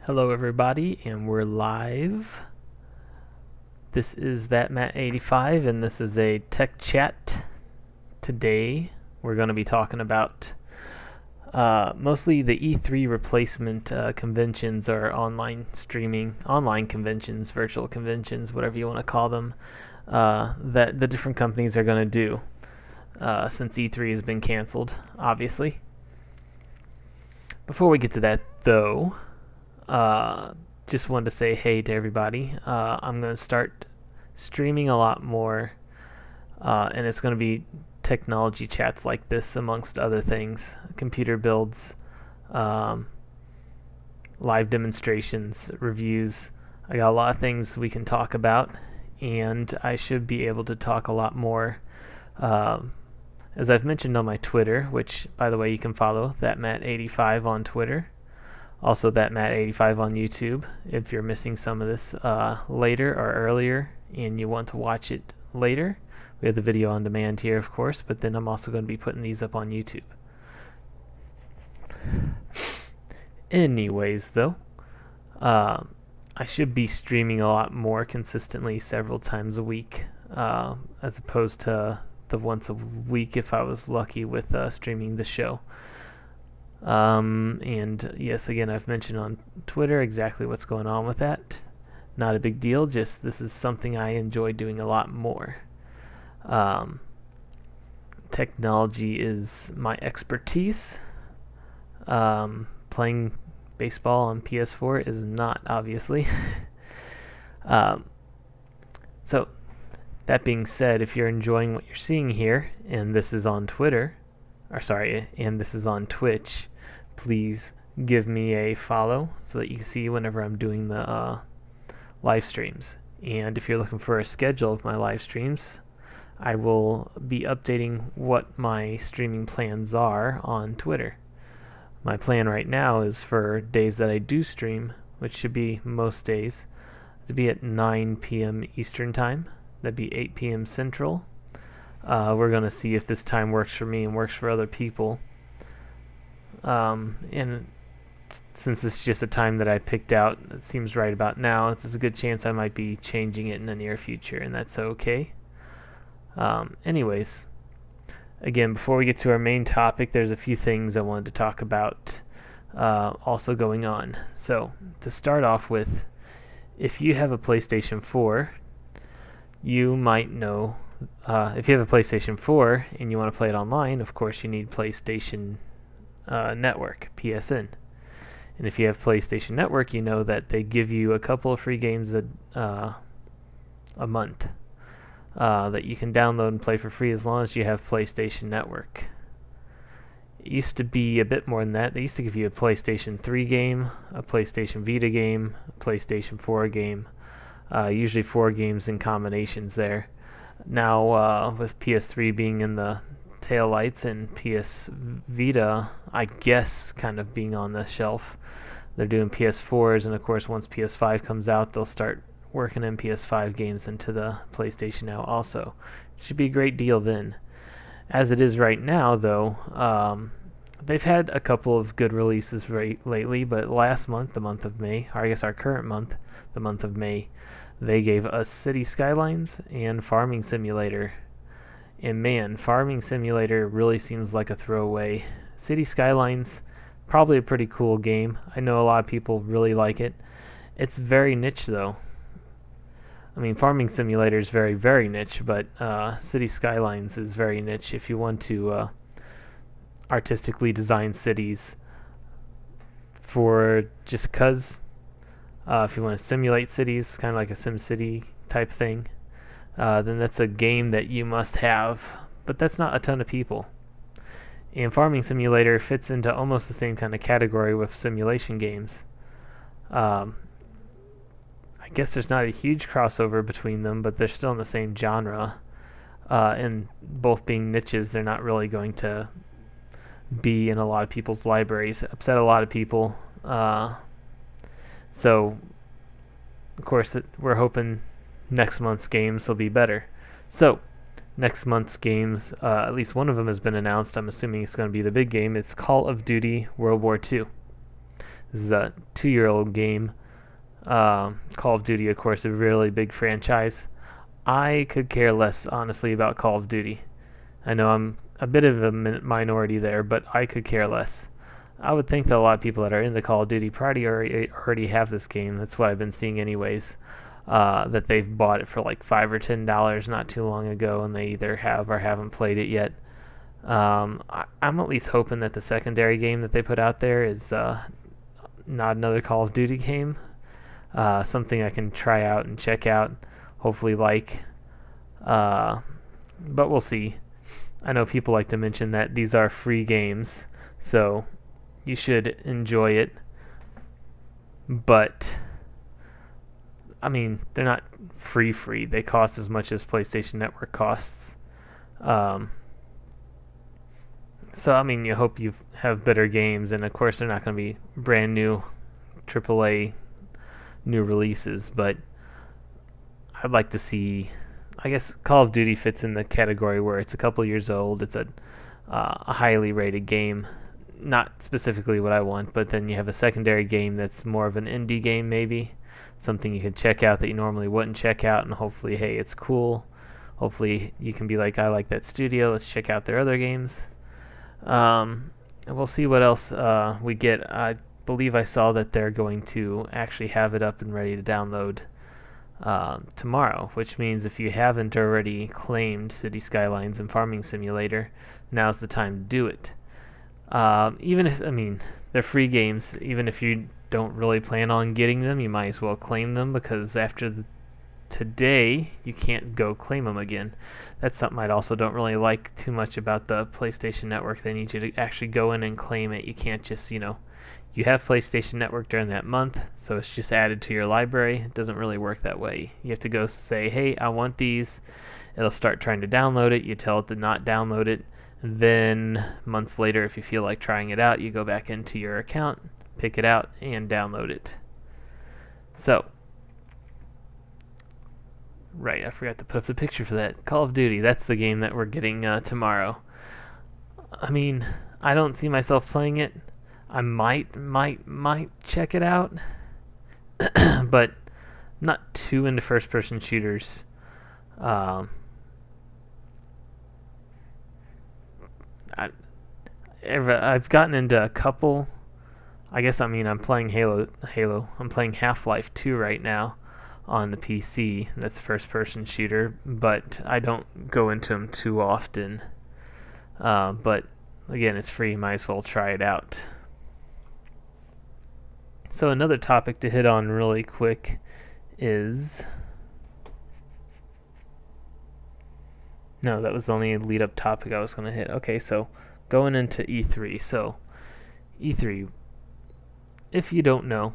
Hello, everybody, and we're live. This is that Matt85, and this is a tech chat. Today, we're going to be talking about mostly the E3 replacement conventions or online conventions, virtual conventions, whatever you want to call them, that the different companies are going to do since E3 has been canceled, obviously. Before we get to that, though, just wanted to say hey to everybody. I'm going to start streaming a lot more, and it's going to be technology chats like this, amongst other things, computer builds, live demonstrations, reviews. I got a lot of things we can talk about, and I should be able to talk a lot more. As I've mentioned on my Twitter, which, by the way, you can follow that Matt85 on Twitter. Also, that Matt85 on YouTube. If you're missing some of this later or earlier and you want to watch it later, we have the video on demand here, of course, but then I'm also going to be putting these up on YouTube. Anyways, though, I should be streaming a lot more consistently several times a week, as opposed to the once a week if I was lucky with streaming the show. And yes, again, I've mentioned on Twitter exactly what's going on with that. Not a big deal, just this is something I enjoy doing a lot more. Technology is my expertise. Playing baseball on PS4 is not, obviously. So, that being said, if you're enjoying what you're seeing here, and this is on and this is on Twitch, please give me a follow so that you can see whenever I'm doing the live streams. And if you're looking for a schedule of my live streams, I will be updating what my streaming plans are on Twitter. My plan right now is for days that I do stream, which should be most days, to be at 9 p.m. Eastern Time. That'd be 8 p.m. Central. We're going to see if this time works for me and works for other people. And since it's just a time that I picked out, it seems right about now, there's a good chance I might be changing it in the near future, and that's okay. Anyways, again, before we get to our main topic, there's a few things I wanted to talk about also going on. So, to start off with, if you have a PlayStation 4, you might know, if you have a PlayStation 4 and you want to play it online, of course you need PlayStation Network, PSN. And if you have PlayStation Network, you know that they give you a couple of free games a month that you can download and play for free as long as you have PlayStation Network. It used to be a bit more than that. They used to give you a PlayStation 3 game, a PlayStation Vita game, a PlayStation 4 game, usually 4 games in combinations there. Now, with PS3 being in the taillights and PS Vita, I guess, kind of being on the shelf, they're doing PS4s, and of course, once PS5 comes out, they'll start working in PS5 games into the PlayStation Now also. Should be a great deal then. As it is right now, though, they've had a couple of good releases lately, but last month, the month of May, or I guess our current month, the month of May, they gave us City Skylines and Farming Simulator. And man, Farming Simulator really seems like a throwaway. City Skylines, probably a pretty cool game. I know a lot of people really like it. It's very niche, though. I mean, Farming Simulator is very, very niche, but City Skylines is very niche if you want to artistically design cities for just 'cause. If you want to simulate cities, kind of like a SimCity type thing, then that's a game that you must have. But that's not a ton of people. And Farming Simulator fits into almost the same kind of category with simulation games. I guess there's not a huge crossover between them, but they're still in the same genre. And both being niches, they're not really going to be in a lot of people's libraries, upset a lot of people. So, of course, we're hoping next month's games will be better. So, next month's games, at least one of them has been announced. I'm assuming it's going to be the big game. It's Call of Duty World War II. This is a 2-year-old game. Call of Duty, of course, a really big franchise. I could care less, honestly, about Call of Duty. I know I'm a bit of a minority there, but I could care less. I would think that a lot of people that are into Call of Duty probably already have this game. That's what I've been seeing anyways. That they've bought it for like $5 or $10 not too long ago, and they either have or haven't played it yet. I'm at least hoping that the secondary game that they put out there is not another Call of Duty game. Something I can try out and check out, hopefully like. But we'll see. I know people like to mention that these are free games, so you should enjoy it. But I mean, they're not free. They cost as much as PlayStation Network costs. So I mean, you hope you have better games, and of course they're not going to be brand new AAA new releases, but I'd like to see. I guess Call of Duty fits in the category where it's a couple years old. It's a highly rated game, not specifically what I want, but then you have a secondary game that's more of an indie game, maybe something you could check out that you normally wouldn't check out, and hopefully, hey, it's cool. Hopefully, you can be like, I like that studio. Let's check out their other games. And we'll see what else we get. I believe I saw that they're going to actually have it up and ready to download tomorrow, which means if you haven't already claimed City Skylines and Farming Simulator, now's the time to do it. Even if, I mean, they're free games, even if you don't really plan on getting them, you might as well claim them, because after today, you can't go claim them again. That's something I also don't really like too much about the PlayStation Network. They need you to actually go in and claim it. You can't just, you have PlayStation Network during that month, so it's just added to your library. It doesn't really work that way. You have to go say, hey, I want these. It'll start trying to download it. You tell it to not download it. Then months later, if you feel like trying it out, you go back into your account, pick it out, and download it. So, right, I forgot to put up the picture for that. Call of Duty, that's the game that we're getting tomorrow. I mean, I don't see myself playing it. I might check it out, but I'm not too into first-person shooters. I've gotten into a couple. I'm playing Halo. I'm playing Half-Life 2 right now on the PC. That's a first-person shooter, but I don't go into them too often. But again, it's free. Might as well try it out. So another topic to hit on really quick is... No, that was the only lead-up topic I was going to hit. Okay, so going into E3. So, E3, if you don't know,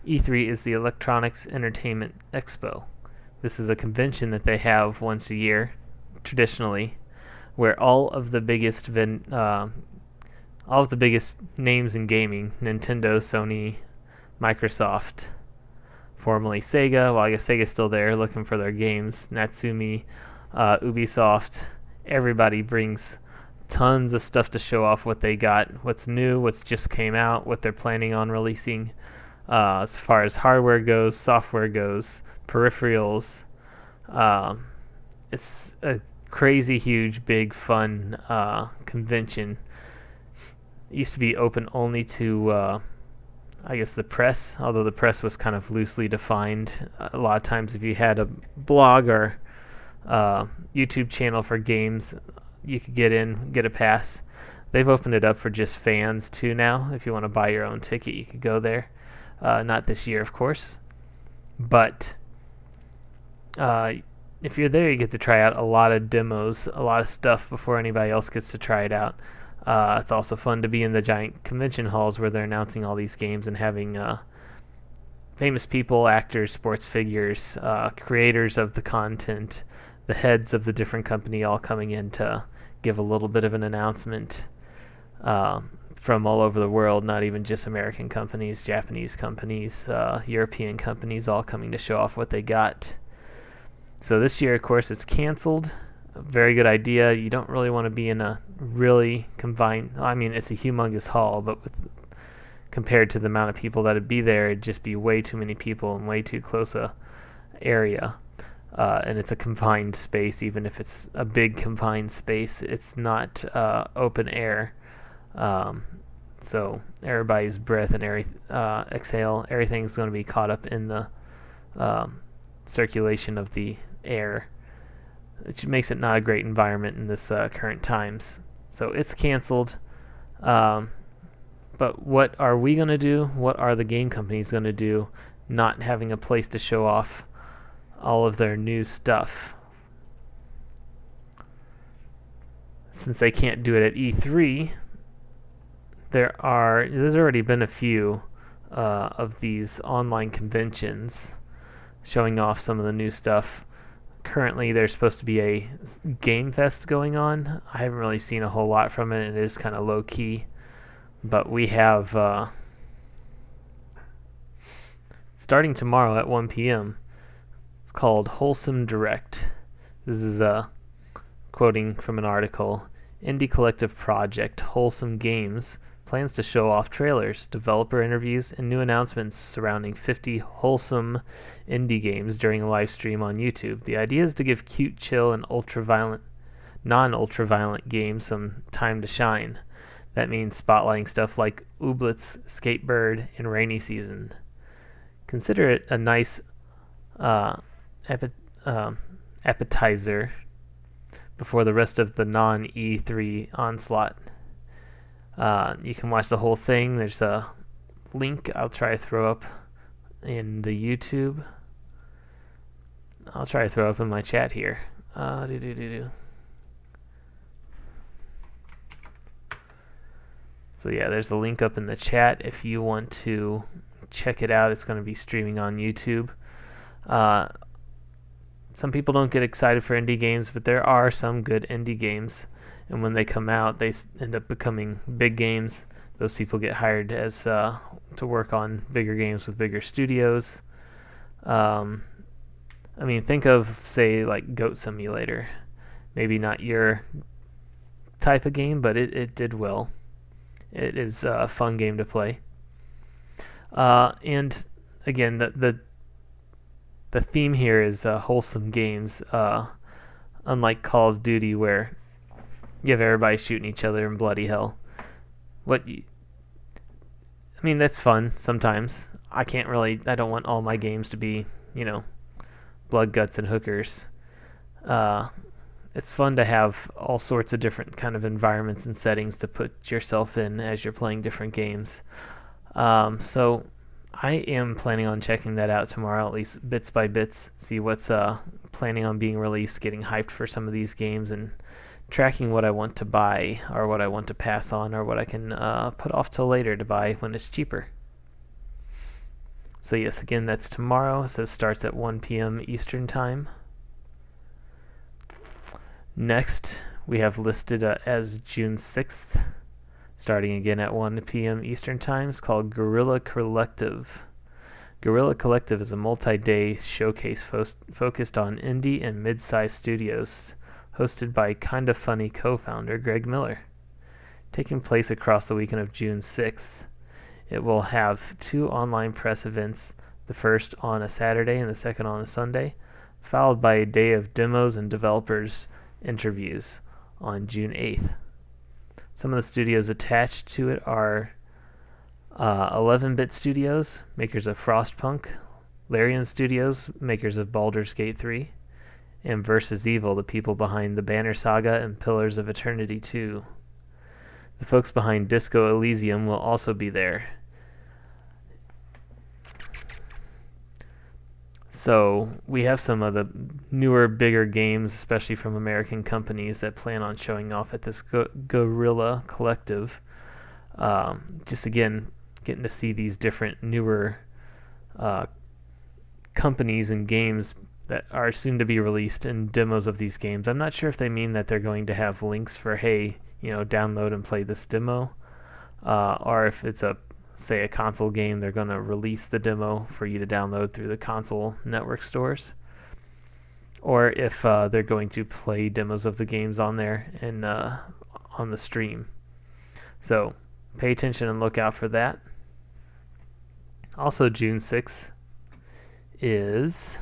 E3 is the Electronics Entertainment Expo. This is a convention that they have once a year, traditionally, where all of the biggest names in gaming, Nintendo, Sony, Microsoft, formerly Sega, well, I guess Sega's still there looking for their games, Natsumi, Ubisoft, everybody brings tons of stuff to show off what they got, what's new, what's just came out, what they're planning on releasing, as far as hardware goes, software goes, peripherals. It's a crazy, huge, big, fun convention. It used to be open only to, the press, although the press was kind of loosely defined. A lot of times if you had a blog or YouTube channel for games, you could get a pass. They've opened it up for just fans too now. If you want to buy your own ticket, you could go there. Not this year, of course, but if you're there, you get to try out a lot of demos, a lot of stuff before anybody else gets to try it out. It's also fun to be in the giant convention halls where they're announcing all these games and having famous people, actors, sports figures, creators of the content, the heads of the different company all coming in to give a little bit of an announcement from all over the world, not even just American companies, Japanese companies, European companies, all coming to show off what they got. So this year, of course, it's canceled. A very good idea. You don't really want to be in a really confined... it's a humongous hall, but with compared to the amount of people that would be there, it'd just be way too many people and way too close a area. And it's a confined space. Even if it's a big confined space, it's not open air. So everybody's breath and exhale, everything's going to be caught up in the circulation of the air, which makes it not a great environment in this current times. So it's canceled. But what are we going to do? What are the game companies going to do not having a place to show off all of their new stuff? Since they can't do it at E3, there's already been a few of these online conventions showing off some of the new stuff. Currently, there's supposed to be a Game Fest going on. I haven't really seen a whole lot from it. It is kind of low key. But we have, starting tomorrow at 1 p.m., it's called Wholesome Direct. This is quoting from an article. Indie collective project Wholesome Games plans to show off trailers, developer interviews, and new announcements surrounding 50 wholesome indie games during a live stream on YouTube. The idea is to give cute, chill, and non-ultra-violent games some time to shine. That means spotlighting stuff like Ooblets, Skatebird, and Rainy Season. Consider it a nice appetizer before the rest of the non-E3 onslaught. You can watch the whole thing. There's a link I'll try to throw up in the YouTube. I'll try to throw up in my chat here. So yeah, there's a link up in the chat if you want to check it out. It's going to be streaming on YouTube. Some people don't get excited for indie games, but there are some good indie games. And when they come out, they end up becoming big games. Those people get hired as to work on bigger games with bigger studios. I mean, think of, say, like Goat Simulator. Maybe not your type of game, but it did well. It is a fun game to play. And again, the theme here is wholesome games. Unlike Call of Duty, where you have everybody shooting each other in bloody hell. I mean, that's fun sometimes. I don't want all my games to be, blood, guts, and hookers. It's fun to have all sorts of different kind of environments and settings to put yourself in as you're playing different games. So I am planning on checking that out tomorrow, at least bits by bits, see what's planning on being released, getting hyped for some of these games, and tracking what I want to buy or what I want to pass on or what I can put off till later to buy when it's cheaper. So yes, again, that's tomorrow. So it starts at 1 p.m. Eastern Time. Next, we have listed as June 6th, starting again at 1 p.m. Eastern Time. It's called Guerrilla Collective. Guerrilla Collective is a multi-day showcase focused on indie and mid-sized studios, hosted by Kinda Funny co-founder Greg Miller. Taking place across the weekend of June 6th, it will have 2 online press events, the first on a Saturday and the second on a Sunday, followed by a day of demos and developers interviews on June 8th. Some of the studios attached to it are 11-Bit Studios, makers of Frostpunk, Larian Studios, makers of Baldur's Gate 3, and Versus Evil, the people behind the Banner Saga and Pillars of Eternity 2. The folks behind Disco Elysium will also be there. So we have some of the newer, bigger games, especially from American companies, that plan on showing off at this Guerrilla Collective. Just again, getting to see these different newer companies and games that are soon to be released and demos of these games. I'm not sure if they mean that they're going to have links for, hey, download and play this demo, or if it's a console game, they're going to release the demo for you to download through the console network stores, or if they're going to play demos of the games on there and on the stream. So pay attention and look out for that. Also, June 6th is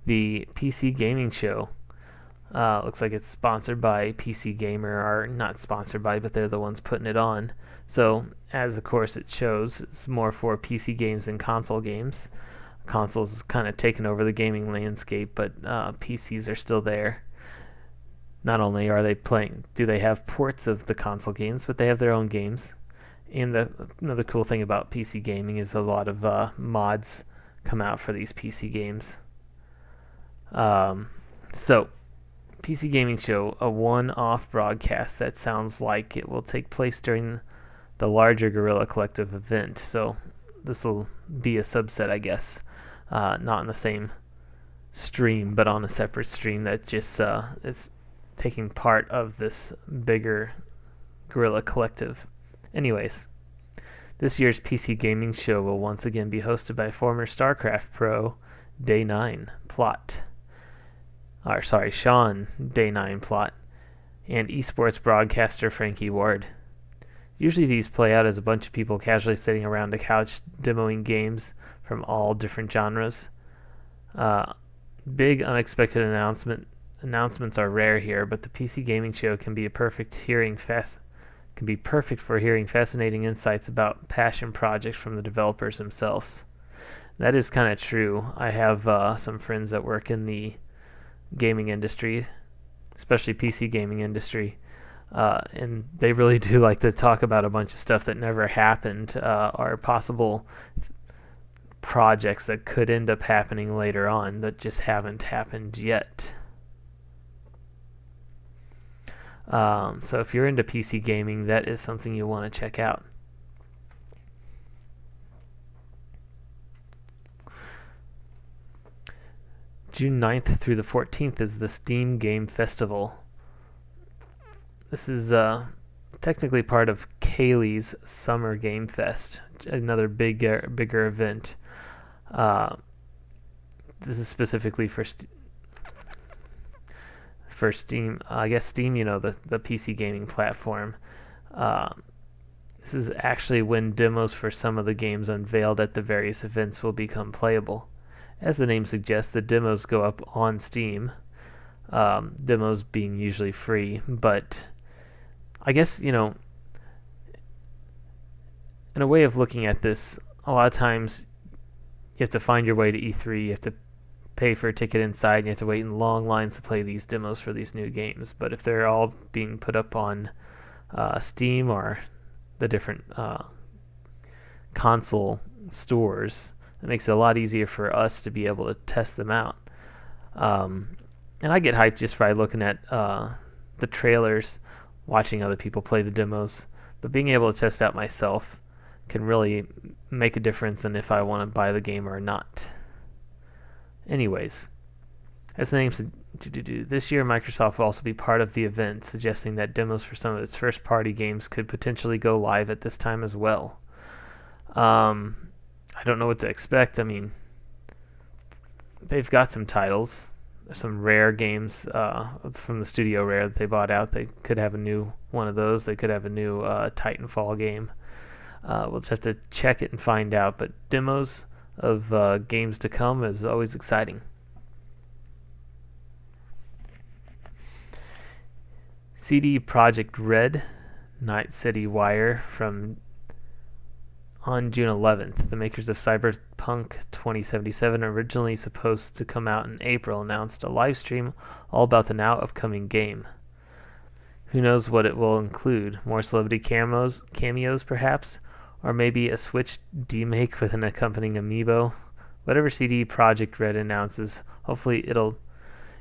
the PC Gaming Show. Looks like it's sponsored by PC Gamer, or not sponsored by, but they're the ones putting it on. So, as of course it shows, it's more for PC games than console games. Consoles is kind of taken over the gaming landscape, but PCs are still there. Not only are they do they have ports of the console games, but they have their own games. And another cool thing about PC gaming is a lot of mods come out for these PC games. So, PC Gaming Show, a one-off broadcast that sounds like it will take place during the larger Guerrilla Collective event. So, this will be a subset, I guess. Not in the same stream, but on a separate stream that just is taking part of this bigger Guerrilla Collective. Anyways, this year's PC Gaming Show will once again be hosted by former StarCraft pro Day 9 Plot. Sean Day 9 Plot, and esports broadcaster Frankie Ward. Usually these play out as a bunch of people casually sitting around a couch demoing games from all different genres. Big unexpected announcements are rare here, but the PC Gaming Show can be perfect for hearing fascinating insights about passion projects from the developers themselves. That is kind of true. I have some friends that work in the gaming industry, especially PC gaming industry, and they really do like to talk about a bunch of stuff that never happened, or possible projects that could end up happening later on that just haven't happened yet. So if you're into PC gaming, that is something you want to check out. June 9th through the 14th is the Steam Game Festival. This is technically part of Kaylee's Summer Game Fest, another bigger event. This is specifically for Steam. I guess Steam, the PC gaming platform. This is actually when demos for some of the games unveiled at the various events will become playable. As the name suggests, the demos go up on Steam, demos being usually free, but I guess, in a way of looking at this, a lot of times you have to find your way to E3, you have to pay for a ticket inside, and you have to wait in long lines to play these demos for these new games. But if they're all being put up on Steam or the different console stores, it makes it a lot easier for us to be able to test them out. And I get hyped just by looking at the trailers, watching other people play the demos. But being able to test out myself can really make a difference in if I want to buy the game or not. Anyways, as the name suggests, this year Microsoft will also be part of the event, suggesting that demos for some of its first-party games could potentially go live at this time as well. I don't know what to expect. I mean, they've got some titles, some Rare games from the studio Rare that they bought out. They could have a new one of those. They could have a new Titanfall game. We'll just have to check it and find out. But demos of games to come is always exciting. CD Projekt Red, Night City Wire on June 11th. The makers of Cyberpunk 2077, originally supposed to come out in April, announced a live stream all about the now upcoming game. Who knows what it will include? More celebrity cameos perhaps? Or maybe a Switch demake with an accompanying amiibo? Whatever CD Projekt Red announces, hopefully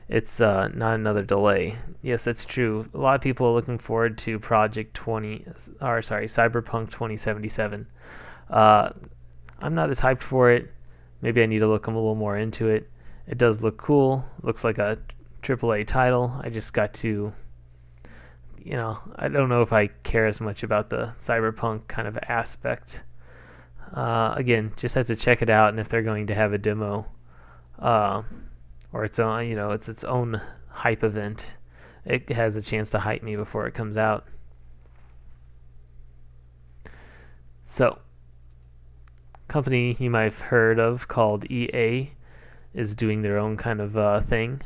it's not another delay. Yes, that's true. A lot of people are looking forward to Cyberpunk 2077. I'm not as hyped for it. Maybe I need to look a little more into it. It does look cool. Looks like a AAA title. I just got to, I don't know if I care as much about the cyberpunk kind of aspect. Again, just have to check it out, and if they're going to have a demo, or its own, it's its own hype event, it has a chance to hype me before it comes out. So, company you might have heard of called EA is doing their own kind of thing.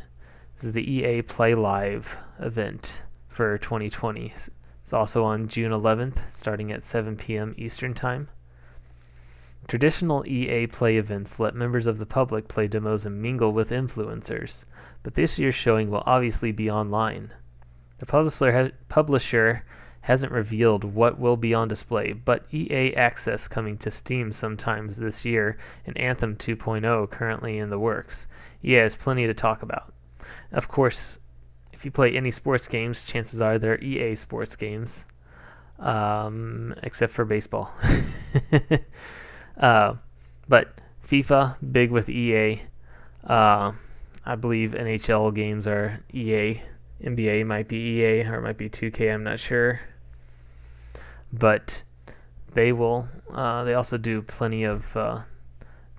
This is the EA Play Live event for 2020. It's also on June 11th, starting at 7 p.m. Eastern Time. Traditional EA Play events let members of the public play demos and mingle with influencers, but this year's showing will obviously be online. The publisher hasn't revealed what will be on display, but EA Access coming to Steam sometimes this year and Anthem 2.0 currently in the works. EA has plenty to talk about. Of course, if you play any sports games, chances are they're EA sports games, except for baseball. But FIFA, big with EA. I believe NHL games are EA. NBA might be EA, or it might be 2K, I'm not sure. But they also do plenty of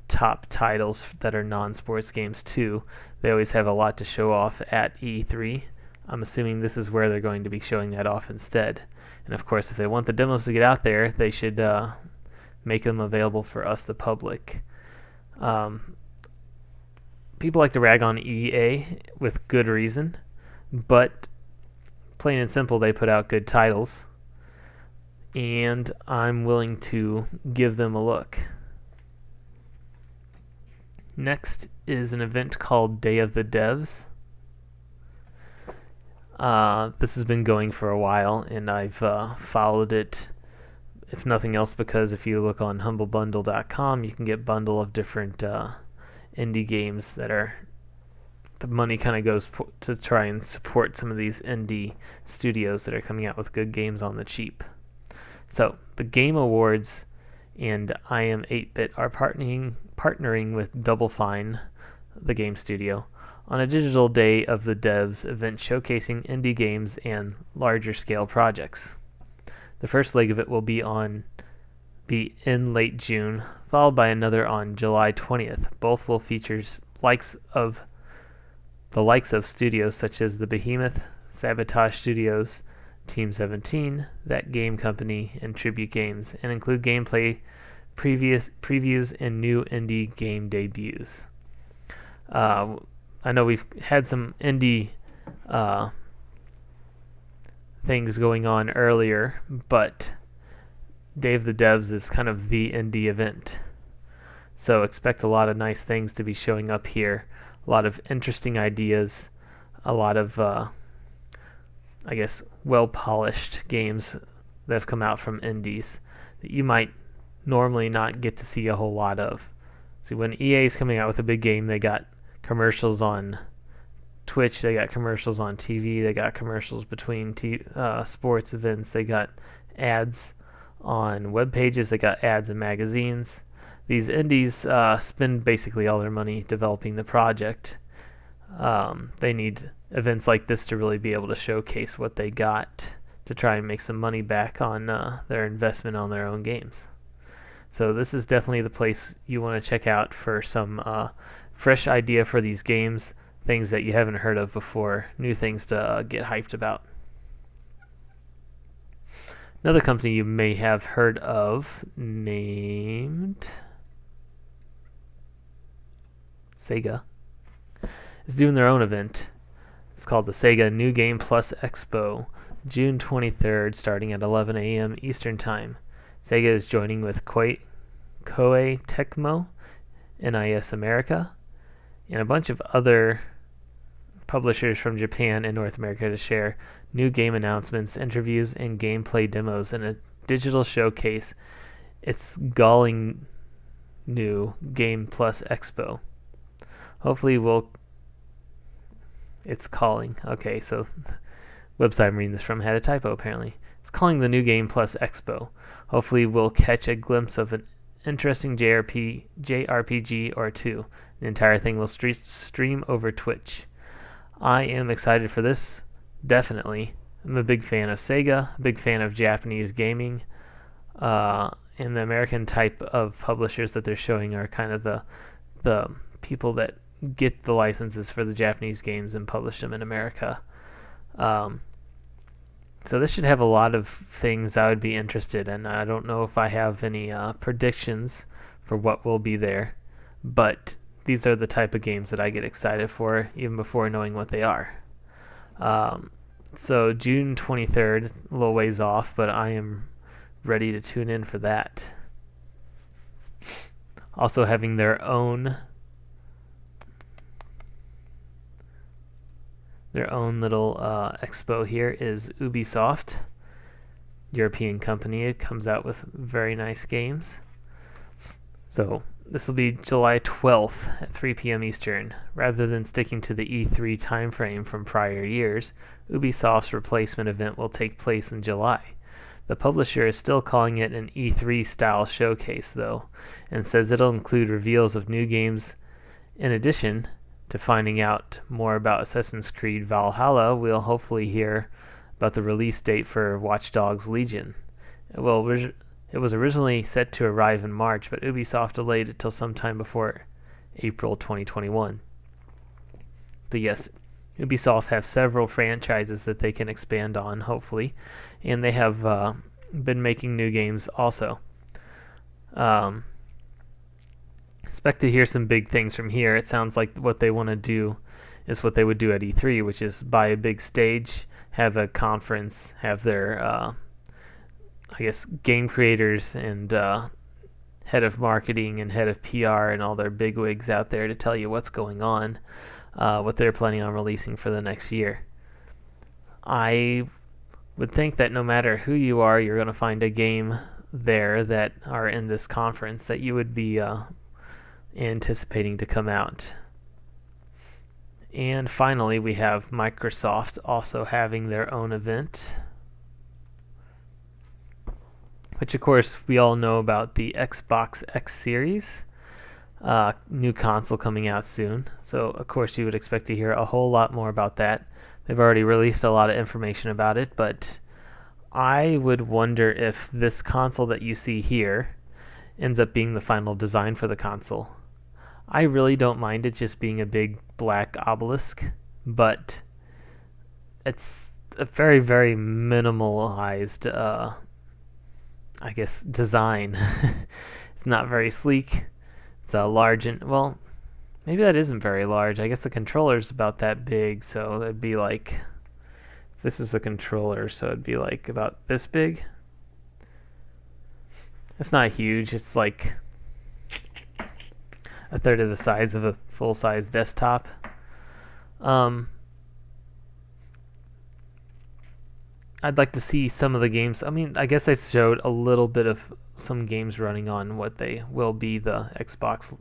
top titles that are non-sports games too. They always have a lot to show off at E3. I'm assuming this is where they're going to be showing that off instead. And of course, if they want the demos to get out there, they should make them available for us, the public. People like to rag on EA with good reason, but plain and simple, they put out good titles, and I'm willing to give them a look. Next is an event called Day of the Devs. This has been going for a while, and I've followed it, if nothing else, because if you look on humblebundle.com, you can get a bundle of different indie games that are, the money kind of goes to try and support some of these indie studios that are coming out with good games on the cheap. So, the Game Awards and I Am 8-Bit are partnering with Double Fine, the game studio, on a digital Day of the Devs event showcasing indie games and larger scale projects. The first leg of it will be in late June, followed by another on July 20th. Both will feature the likes of studios such as The Behemoth, Sabotage Studios, Team 17, That Game Company, and Tribute Games, and include gameplay previews and new indie game debuts. I know we've had some indie things going on earlier, but Day of the Devs is kind of the indie event. So expect a lot of nice things to be showing up here, a lot of interesting ideas, a lot of, well-polished games that have come out from indies that you might normally not get to see a whole lot of. See, when EA is coming out with a big game, they got commercials on Twitch, they got commercials on TV, they got commercials between sports events, they got ads on web pages, they got ads in magazines. These indies spend basically all their money developing the project. They need events like this to really be able to showcase what they got to try and make some money back on their investment on their own games. So this is definitely the place you want to check out for some fresh idea for these games, things that you haven't heard of before, new things to get hyped about. Another company you may have heard of, named Sega, is doing their own event. It's called the Sega New Game Plus Expo, June 23rd, starting at 11 a.m. Eastern Time. Sega is joining with Koei Tecmo, NIS America, and a bunch of other publishers from Japan and North America to share new game announcements, interviews, and gameplay demos in a digital showcase. It's galling new Game Plus Expo. Hopefully it's calling. Okay, so website I'm reading this from had a typo apparently. It's calling the New Game Plus Expo. Hopefully we'll catch a glimpse of an interesting JRPG or two. The entire thing will stream over Twitch. I am excited for this, definitely. I'm a big fan of Sega, a big fan of Japanese gaming, and the American type of publishers that they're showing are kind of the people that get the licenses for the Japanese games and publish them in America. So this should have a lot of things I would be interested in. I don't know if I have any predictions for what will be there, but these are the type of games that I get excited for even before knowing what they are. So June 23rd, a little ways off, but I am ready to tune in for that. Also having their own little expo here is Ubisoft, European company. It comes out with very nice games. So this will be July 12th at 3 p.m. Eastern. Rather than sticking to the E3 timeframe from prior years, Ubisoft's replacement event will take place in July. The publisher is still calling it an E3-style showcase, though, and says it'll include reveals of new games. In addition to finding out more about Assassin's Creed Valhalla, we'll hopefully hear about the release date for Watch Dogs Legion. Well, it was originally set to arrive in March, but Ubisoft delayed it till sometime before April 2021. So yes, Ubisoft have several franchises that they can expand on, hopefully, and they have been making new games also. Expect to hear some big things from here. It sounds like what they want to do is what they would do at E3, which is buy a big stage, have a conference, have their game creators and head of marketing and head of PR and all their bigwigs out there to tell you what's going on, what they're planning on releasing for the next year. I would think that no matter who you are, you're going to find a game there that are in this conference that you would be anticipating to come out. And finally, we have Microsoft also having their own event, which of course we all know about the Xbox X Series, new console coming out soon. So of course you would expect to hear a whole lot more about that. They've already released a lot of information about it, but I would wonder if this console that you see here ends up being the final design for the console. I really don't mind it just being a big black obelisk, but it's a very, very minimalized design. It's not very sleek. It's a large well, maybe that isn't very large. I guess the controller's about that big, so that'd be like, this is the controller, so it'd be like about this big. It's not huge. It's like a third of the size of a full-size desktop. I'd like to see some of the games. I mean, I guess I've showed a little bit of some games running on what they will be the Xbox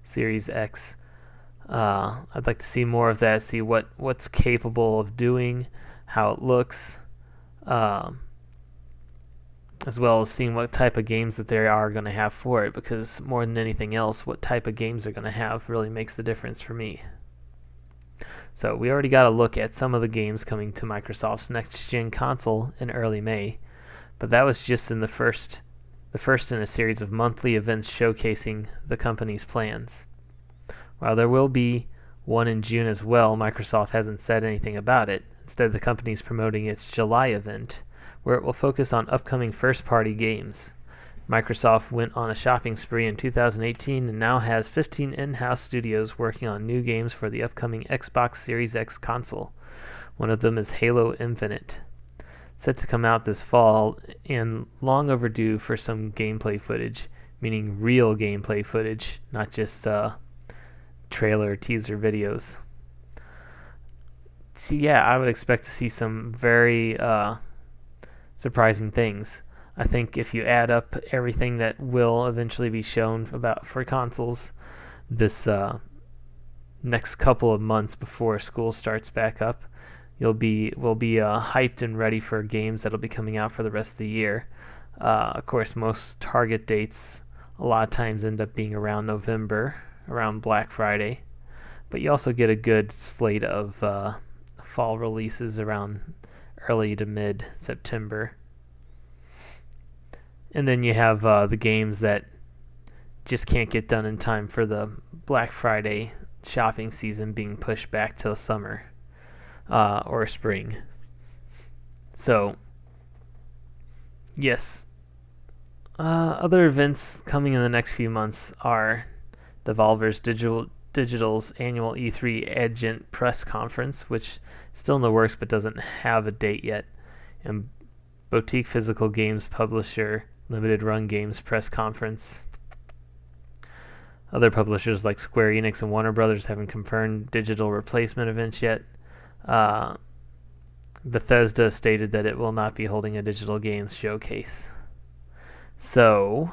Series X. I'd like to see more of that, see what's capable of doing, how it looks, as well as seeing what type of games that they are going to have for it, because more than anything else, what type of games they're going to have really makes the difference for me. So we already got a look at some of the games coming to Microsoft's next-gen console in early May, but that was just in the first in a series of monthly events showcasing the company's plans. While there will be one in June as well, Microsoft hasn't said anything about it. Instead, the company is promoting its July event, where it will focus on upcoming first-party games. Microsoft went on a shopping spree in 2018 and now has 15 in-house studios working on new games for the upcoming Xbox Series X console. One of them is Halo Infinite, set to come out this fall and long overdue for some gameplay footage, meaning real gameplay footage, not just trailer teaser videos. So yeah, I would expect to see some very surprising things. I think if you add up everything that will eventually be shown for consoles this next couple of months before school starts back up, we'll be hyped and ready for games that'll be coming out for the rest of the year. Of course, most target dates a lot of times end up being around November, around Black Friday, but you also get a good slate of fall releases around early to mid-September. And then you have the games that just can't get done in time for the Black Friday shopping season being pushed back till summer or spring. So, yes, Other events coming in the next few months are Devolver's Digital's annual E3 Agent press conference, which is still in the works but doesn't have a date yet, and Boutique Physical Games Publisher Limited Run Games press conference. Other publishers like Square Enix and Warner Brothers haven't confirmed digital replacement events yet. Bethesda stated that it will not be holding a digital games showcase. So,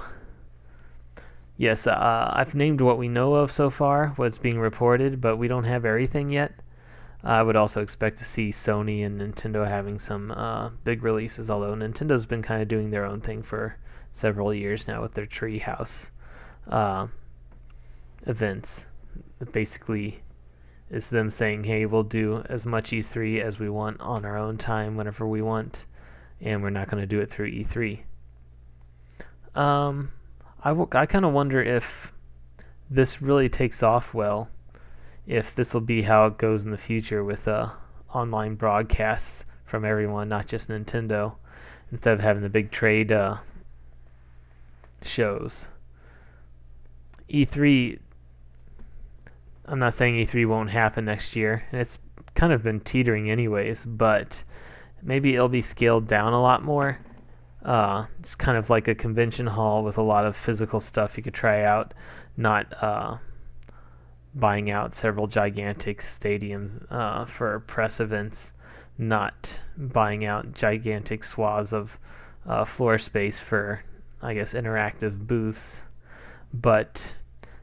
yes, I've named what we know of so far, what's being reported, but we don't have everything yet. I would also expect to see Sony and Nintendo having some big releases, although Nintendo's been kind of doing their own thing for several years now with their Treehouse events. It basically is them saying, hey, we'll do as much E3 as we want on our own time whenever we want, and we're not going to do it through E3. I kind of wonder if this really takes off well, if this will be how it goes in the future with online broadcasts from everyone, not just Nintendo, instead of having the big trade shows. E3, I'm not saying E3 won't happen next year, and it's kind of been teetering anyways, but maybe it'll be scaled down a lot more. It's kind of like a convention hall with a lot of physical stuff you could try out, not buying out several gigantic stadiums for press events, not buying out gigantic swaths of floor space for, I guess, interactive booths, but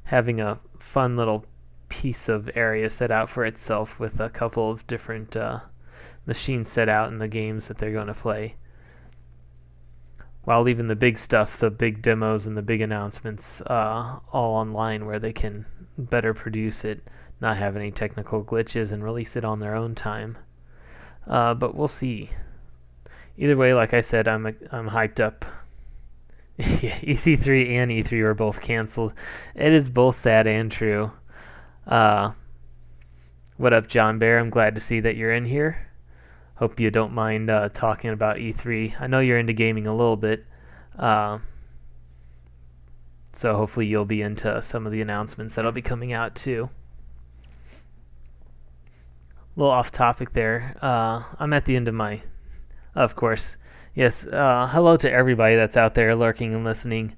having a fun little piece of area set out for itself with a couple of different machines set out in the games that they're going to play, while leaving the big stuff, the big demos and the big announcements all online where they can better produce it, not have any technical glitches, and release it on their own time. But we'll see. Either way, like I said, I'm hyped up. EC3 and E3 were both canceled. It is both sad and true. What up, John Bear? I'm glad to see that you're in here. Hope you don't mind talking about E3. I know you're into gaming a little bit, so hopefully you'll be into some of the announcements that'll be coming out too. A little off topic there. I'm at the end of my, of course. Yes, hello to everybody that's out there lurking and listening.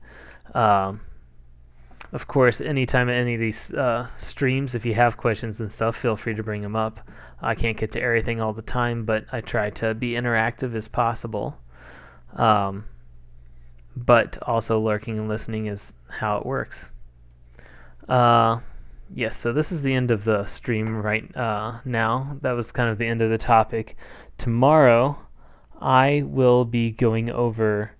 Of course, anytime at any of these streams, if you have questions and stuff, feel free to bring them up. I can't get to everything all the time, but I try to be interactive as possible. But also lurking and listening is how it works. Yes, so this is the end of the stream right now. That was kind of the end of the topic. Tomorrow, I will be going over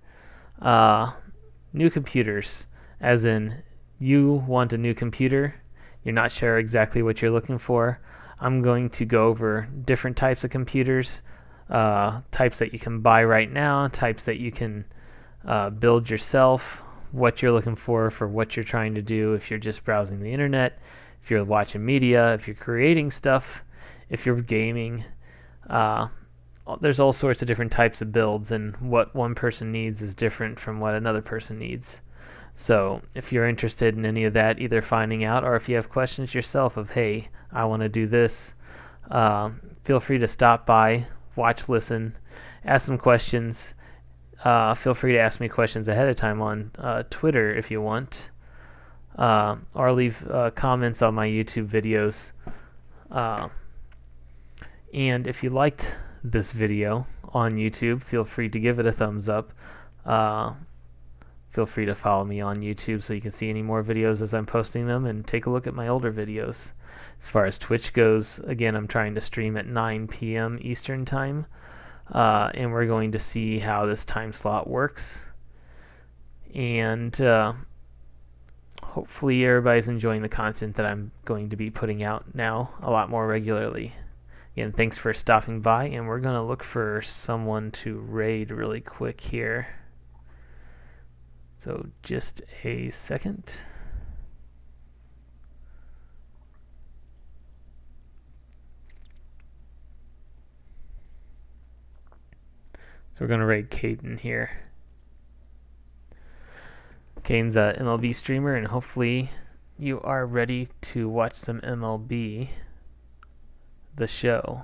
new computers, as in you want a new computer, you're not sure exactly what you're looking for. I'm going to go over different types of computers, types that you can buy right now, types that you can build yourself, what you're looking for what you're trying to do, if you're just browsing the internet, if you're watching media, if you're creating stuff, if you're gaming. There's all sorts of different types of builds, and what one person needs is different from what another person needs. So if you're interested in any of that, either finding out or if you have questions yourself of, hey, I want to do this, feel free to stop by, watch, listen, ask some questions. Feel free to ask me questions ahead of time on Twitter if you want, or leave comments on my YouTube videos. And if you liked this video on YouTube, feel free to give it a thumbs up. Feel free to follow me on YouTube so you can see any more videos as I'm posting them, and take a look at my older videos. As far as Twitch goes, again, I'm trying to stream at 9 p.m. Eastern Time, and we're going to see how this time slot works. And hopefully everybody's enjoying the content that I'm going to be putting out now a lot more regularly. Again, thanks for stopping by, and we're going to look for someone to raid really quick here. So just a second. So we're going to raid Caden here. Kane's a MLB streamer, and hopefully you are ready to watch some MLB The Show.